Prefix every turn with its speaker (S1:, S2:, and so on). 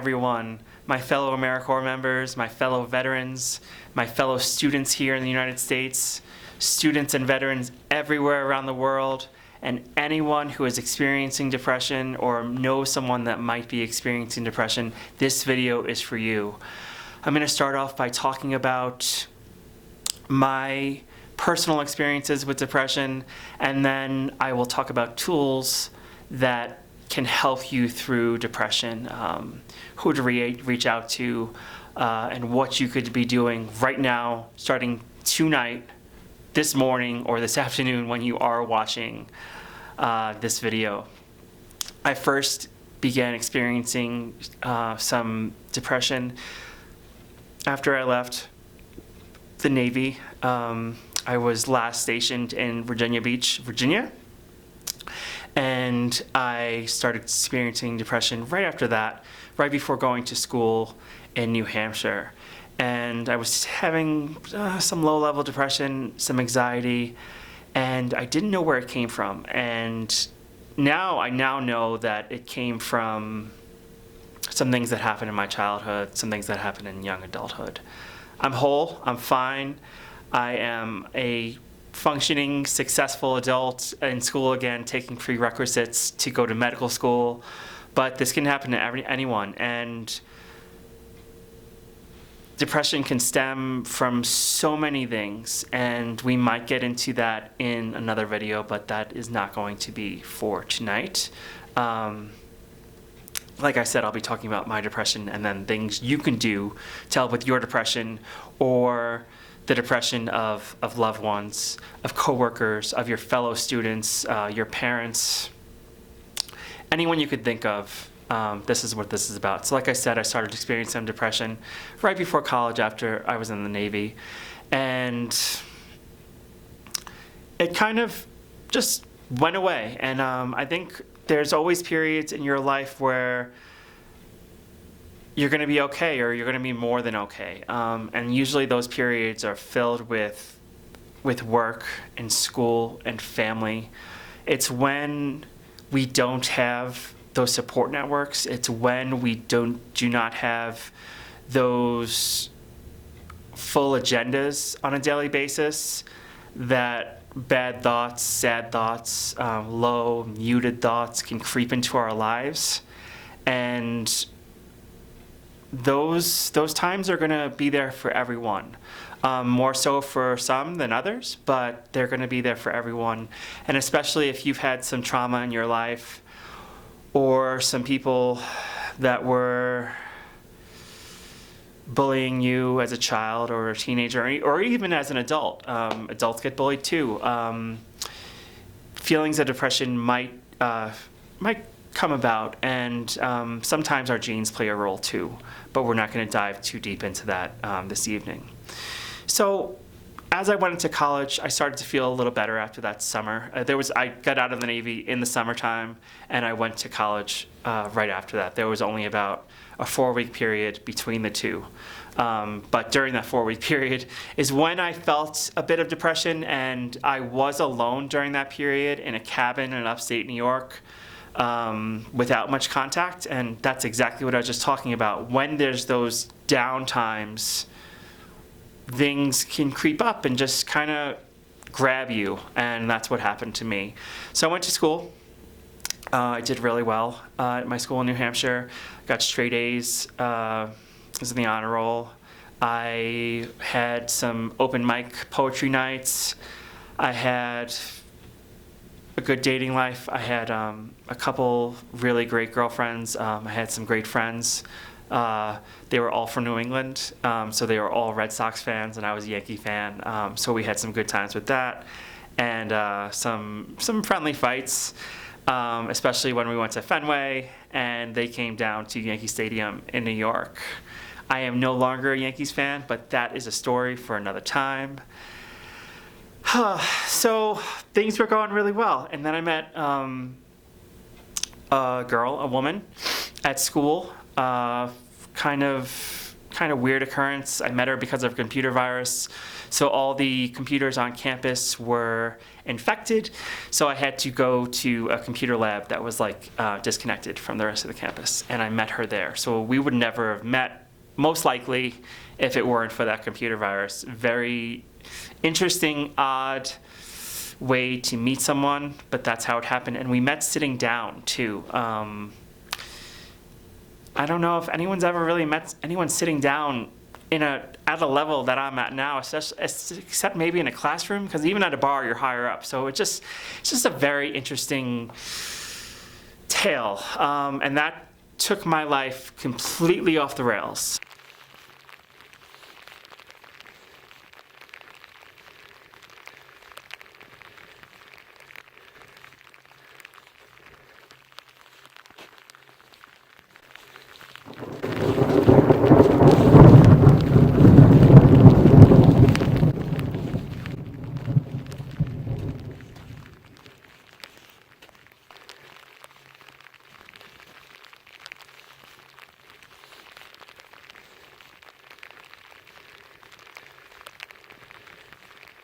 S1: everyone, my fellow Americorps members, my fellow veterans, my fellow students here in the United States, students and veterans everywhere around the world, and anyone who is experiencing depression or knows someone that might be experiencing depression, this video is for you. I'm going to start off by talking about my personal experiences with depression, and then I will talk about tools that can help you through depression, who to reach out to, and what you could be doing right now, starting tonight, this morning, or this afternoon when you are watching this video. I first began experiencing some depression after I left the Navy. I was last stationed in Virginia Beach, Virginia, and I started experiencing depression right after that, right before going to school in New Hampshire. And I was having some low-level depression, some anxiety, and I didn't know where it came from. And I now know that it came from some things that happened in my childhood, some things that happened in young adulthood. I'm whole, I'm fine. I am a functioning, successful adult in school again, taking prerequisites to go to medical school, but this can happen to anyone. And depression can stem from so many things, and we might get into that in another video, but that is not going to be for tonight. Like I said, I'll be talking about my depression and then things you can do to help with your depression or the depression of loved ones, of coworkers, of your fellow students, your parents, anyone you could think of. This is what this is about. So like I said, I started experiencing some depression right before college after I was in the Navy. And it kind of just went away. And I think there's always periods in your life where you're going to be okay, or you're going to be more than okay. And usually those periods are filled with work and school and family. It's when we don't have those support networks. It's when we do not have those full agendas on a daily basis that bad thoughts, sad thoughts, low, muted thoughts can creep into our lives. And those times are going to be there for everyone. More so for some than others, but they're going to be there for everyone. And especially if you've had some trauma in your life, or some people that were bullying you as a child or a teenager, or even as an adult. Adults get bullied too. Feelings of depression might come about, and sometimes our genes play a role too, but we're not going to dive too deep into that this evening. So as I went into college, I started to feel a little better after that summer. I got out of the Navy in the summertime, and I went to college right after that. There was only about a 4-week period between the two. But during that 4-week period is when I felt a bit of depression, and I was alone during that period in a cabin in upstate New York without much contact. And that's exactly what I was just talking about. When there's those down times, things can creep up and just kind of grab you, and that's what happened to me. So I went to school. I did really well at my school in New Hampshire. Got straight A's, was in the honor roll. I had some open mic poetry nights. I had a good dating life. I had a couple really great girlfriends. I had some great friends. They were all from New England, so they were all Red Sox fans, and I was a Yankee fan. So we had some good times with that, and some friendly fights, especially when we went to Fenway, and they came down to Yankee Stadium in New York. I am no longer a Yankees fan, but that is a story for another time. So things were going really well, and then I met a woman at school, kind of kind of weird occurrence. I met her because of a computer virus. So all the computers on campus were infected. So I had to go to a computer lab that was like disconnected from the rest of the campus. And I met her there. So we would never have met, most likely, if it weren't for that computer virus. Very interesting, odd way to meet someone, but that's how it happened. And we met sitting down too. I don't know if anyone's ever really met anyone sitting down at a level that I'm at now, except maybe in a classroom, because even at a bar you're higher up. So it's just a very interesting tale, and that took my life completely off the rails.